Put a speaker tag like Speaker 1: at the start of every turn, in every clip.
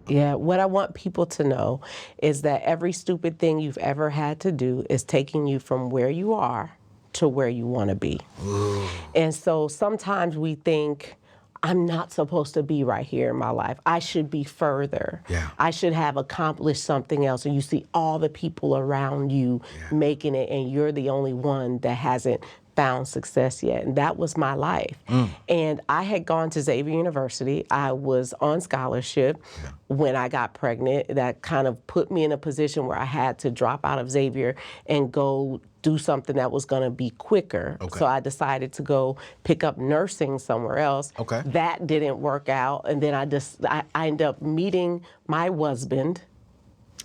Speaker 1: Yeah, what I want people to know is that every stupid thing you've ever had to do is taking you from where you are to where you want to be.
Speaker 2: Ooh.
Speaker 1: And so sometimes we think, I'm not supposed to be right here in my life. I should be further.
Speaker 2: Yeah.
Speaker 1: I should have accomplished something else. And you see all the people around you making it, and you're the only one that hasn't found success yet. And that was my life. And I had gone to Xavier University. I was on scholarship when I got pregnant. That kind of put me in a position where I had to drop out of Xavier and go do something that was going to be quicker.
Speaker 2: Okay.
Speaker 1: So I decided to go pick up nursing somewhere else.
Speaker 2: Okay.
Speaker 1: That didn't work out. And then I ended up meeting my husband.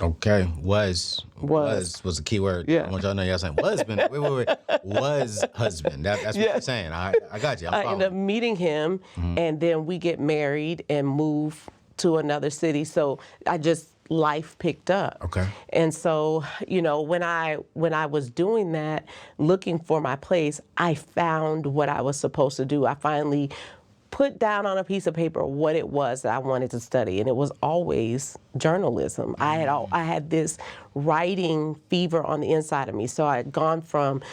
Speaker 2: Okay, was a key word.
Speaker 1: Yeah.
Speaker 2: I want y'all to know y'all saying husband. Wait. Was husband. That's what you're saying. I got you.
Speaker 1: I ended up meeting him, and then we get married and move to another city. So life picked up.
Speaker 2: Okay.
Speaker 1: And so, when I was doing that, looking for my place, I found what I was supposed to do. I finally put down on a piece of paper what it was that I wanted to study, and it was always journalism. I had this writing fever on the inside of me. So I had gone from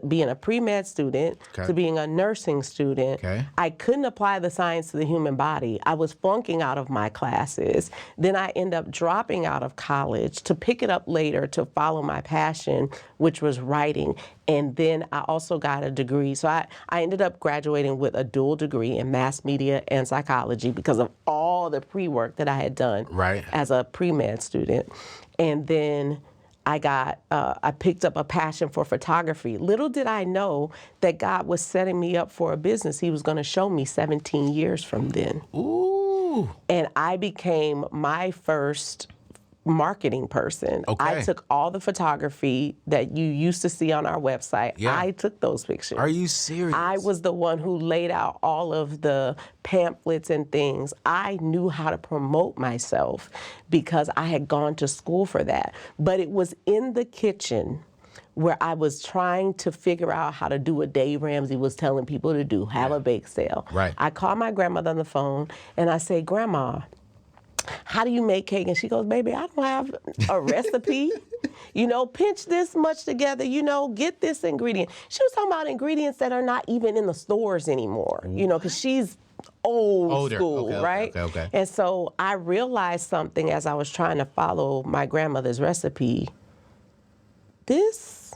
Speaker 1: being a pre-med student to being a nursing student.
Speaker 2: Okay.
Speaker 1: I couldn't apply the science to the human body. I was flunking out of my classes. Then I ended up dropping out of college to pick it up later to follow my passion, which was writing. And then I also got a degree. So I ended up graduating with a dual degree in mass media and psychology because of all the pre-work that I had done as a pre-med student. And then I picked up a passion for photography. Little did I know that God was setting me up for a business He was going to show me 17 years from then.
Speaker 2: Ooh.
Speaker 1: And I became my first marketing person.
Speaker 2: Okay.
Speaker 1: I took all the photography that you used to see on our website.
Speaker 2: Yeah.
Speaker 1: I took those pictures.
Speaker 2: Are you serious?
Speaker 1: I was the one who laid out all of the pamphlets and things. I knew how to promote myself because I had gone to school for that. But it was in the kitchen where I was trying to figure out how to do what Dave Ramsey was telling people to do, have a bake sale.
Speaker 2: Right.
Speaker 1: I called my grandmother on the phone and I say, Grandma, how do you make cake? And she goes, baby, I don't have a recipe. Pinch this much together, get this ingredient. She was talking about ingredients that are not even in the stores anymore, because she's older school, right?
Speaker 2: Okay.
Speaker 1: And so I realized something as I was trying to follow my grandmother's recipe. This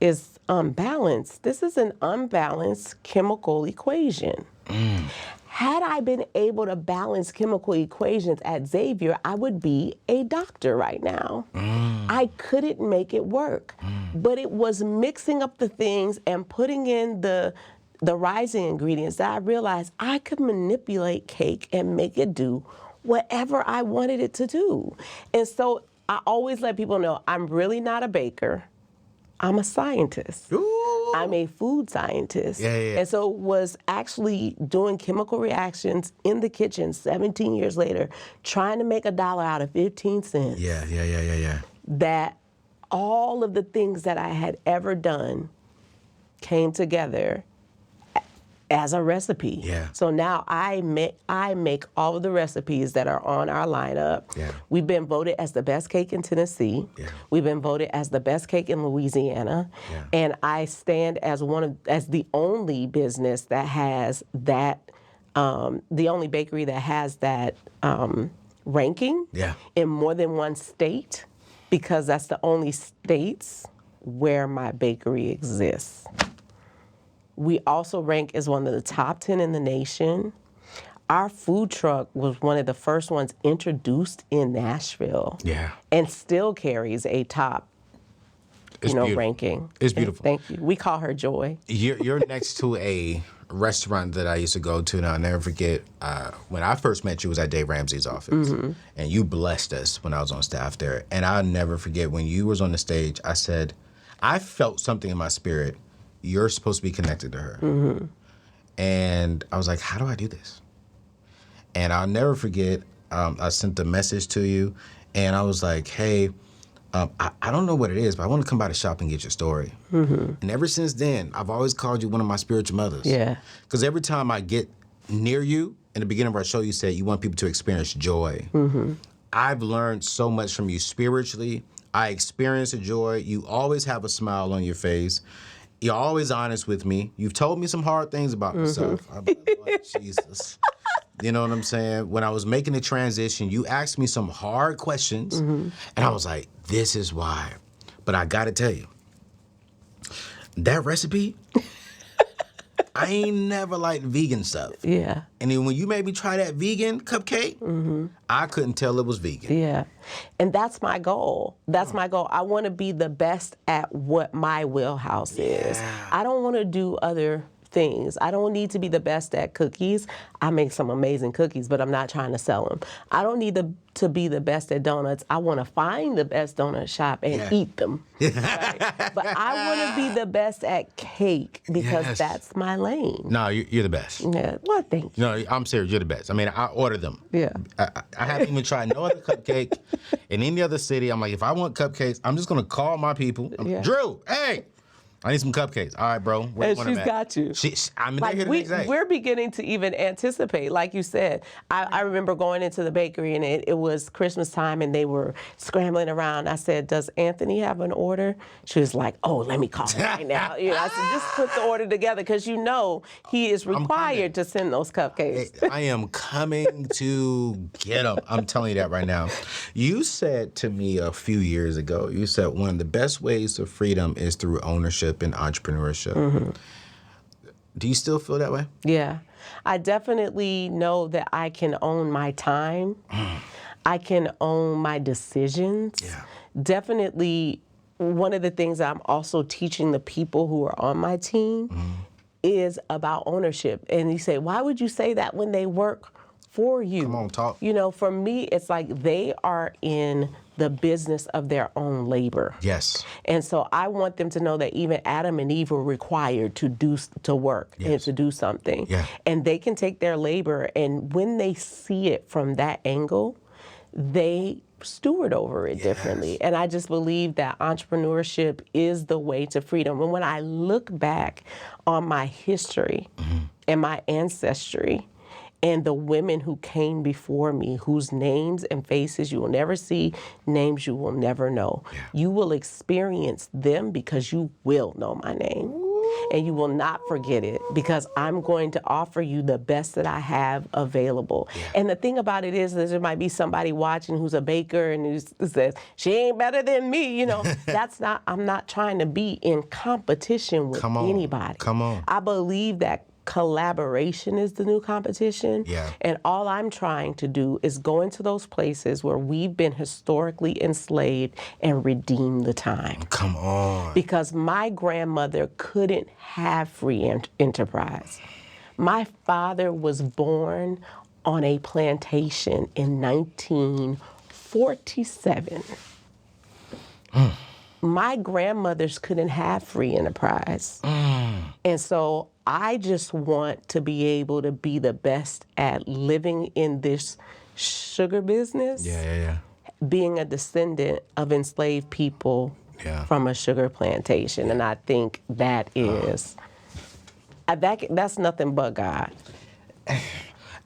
Speaker 1: is unbalanced. This is an unbalanced chemical equation. Had I been able to balance chemical equations at Xavier, I would be a doctor right now. I couldn't make it work. But it was mixing up the things and putting in the rising ingredients that I realized I could manipulate cake and make it do whatever I wanted it to do. And so I always let people know I'm really not a baker. I'm a scientist.
Speaker 2: Ooh.
Speaker 1: I'm a food scientist.
Speaker 2: Yeah.
Speaker 1: And so was actually doing chemical reactions in the kitchen 17 years later, trying to make $1 out of 15 cents.
Speaker 2: Yeah.
Speaker 1: That all of the things that I had ever done came together as a recipe.
Speaker 2: Yeah.
Speaker 1: So now I make all of the recipes that are on our lineup.
Speaker 2: Yeah.
Speaker 1: We've been voted as the best cake in Tennessee.
Speaker 2: Yeah.
Speaker 1: We've been voted as the best cake in Louisiana.
Speaker 2: Yeah.
Speaker 1: And I stand as the only business that has that, the only bakery that has that ranking in more than one state, because that's the only states where my bakery exists. We also rank as one of the top 10 in the nation. Our food truck was one of the first ones introduced in Nashville.
Speaker 2: Yeah.
Speaker 1: And still carries a top, ranking.
Speaker 2: It's beautiful.
Speaker 1: Thank you. We call her Joy.
Speaker 2: You're next to a restaurant that I used to go to, and I'll never forget, when I first met you was at Dave Ramsey's office. And you blessed us when I was on staff there. And I'll never forget when you was on the stage, I said, I felt something in my spirit. You're supposed to be connected to her. And I was like, how do I do this? And I'll never forget, I sent a message to you, and I was like, hey, I don't know what it is, but I want to come by the shop and get your story. And ever since then, I've always called you one of my spiritual mothers.
Speaker 1: Yeah.
Speaker 2: Because every time I get near you, in the beginning of our show, you said you want people to experience joy. I've learned so much from you spiritually. I experience the joy. You always have a smile on your face. You're always honest with me. You've told me some hard things about myself. I'm like, Lord Jesus. You know what I'm saying? When I was making the transition, you asked me some hard questions, and I was like, this is why. But I got to tell you, that recipe, I ain't never liked vegan stuff.
Speaker 1: Yeah.
Speaker 2: And then when you made me try that vegan cupcake, I couldn't tell it was vegan.
Speaker 1: Yeah. And that's my goal. That's my goal. I want to be the best at what my wheelhouse is. I don't want to do other things. I don't need to be the best at cookies. I make some amazing cookies, but I'm not trying to sell them. I don't need to be the best at donuts. I want to find the best donut shop and eat them. Right? But I want to be the best at cake because that's my lane.
Speaker 2: No, you're the best.
Speaker 1: Yeah. Well, thank you.
Speaker 2: No, I'm serious. You're the best. I mean, I order them.
Speaker 1: Yeah.
Speaker 2: I haven't even tried no other cupcake in any other city. I'm like, if I want cupcakes, I'm just going to call my people. Drew, hey, I need some cupcakes. All right, bro.
Speaker 1: And she's got you.
Speaker 2: I'm
Speaker 1: like
Speaker 2: here the next day.
Speaker 1: We're beginning to even anticipate, like you said. I remember going into the bakery and it was Christmas time and they were scrambling around. I said, "Does Anthony have an order?" She was like, "Oh, let me call him right now." You know, I said, "Just put the order together because you know he is required to send those cupcakes."
Speaker 2: Hey, I am coming to get them. I'm telling you that right now. You said to me a few years ago, you said one of the best ways to freedom is through ownership and entrepreneurship. Do you still feel that way?
Speaker 1: Yeah. I definitely know that I can own my time. I can own my decisions.
Speaker 2: Yeah.
Speaker 1: Definitely one of the things I'm also teaching the people who are on my team is about ownership. And you say, why would you say that when they work for you?
Speaker 2: Come on, talk.
Speaker 1: You know, for me, it's like they are in the business of their own labor.
Speaker 2: Yes.
Speaker 1: And so I want them to know that even Adam and Eve were required to work and to do something.
Speaker 2: Yeah.
Speaker 1: And they can take their labor, and when they see it from that angle, they steward over it differently. And I just believe that entrepreneurship is the way to freedom. And when I look back on my history and my ancestry, and the women who came before me, whose names and faces you will never see, names you will never know. Yeah. You will experience them because you will know my name. And you will not forget it because I'm going to offer you the best that I have available. Yeah. And the thing about it is that there might be somebody watching who's a baker and who says, she ain't better than me. You know, I'm not trying to be in competition with anybody.
Speaker 2: Come on.
Speaker 1: I believe that collaboration is the new competition.
Speaker 2: Yeah.
Speaker 1: And all I'm trying to do is go into those places where we've been historically enslaved and redeem the time.
Speaker 2: Come on.
Speaker 1: Because my grandmother couldn't have free enterprise. My father was born on a plantation in 1947. My grandmothers couldn't have free enterprise. And so I just want to be able to be the best at living in this sugar business.
Speaker 2: Yeah.
Speaker 1: Being a descendant of enslaved people from a sugar plantation. And I think that is, that's nothing but God.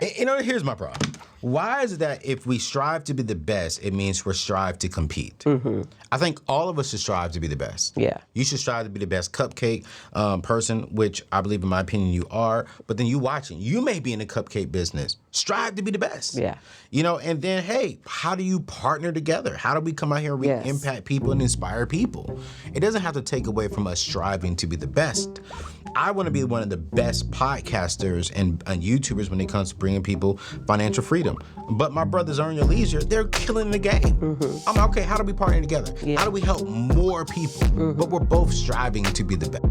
Speaker 2: You know, here's my problem. Why is it that if we strive to be the best, it means we're strive to compete? I think all of us should strive to be the best.
Speaker 1: Yeah.
Speaker 2: You should strive to be the best cupcake person, which I believe, in my opinion, you are. But then you watching, you may be in the cupcake business. Strive to be the best.
Speaker 1: Yeah.
Speaker 2: You know, and then, hey, how do you partner together? How do we come out here and impact people and inspire people? It doesn't have to take away from us striving to be the best. I want to be one of the best podcasters and YouTubers when it comes to bringing people financial freedom. But my brothers Earn Your Leisure, they're killing the game. I'm like, okay, how do we partner together? How do we help more people? But we're both striving to be the best.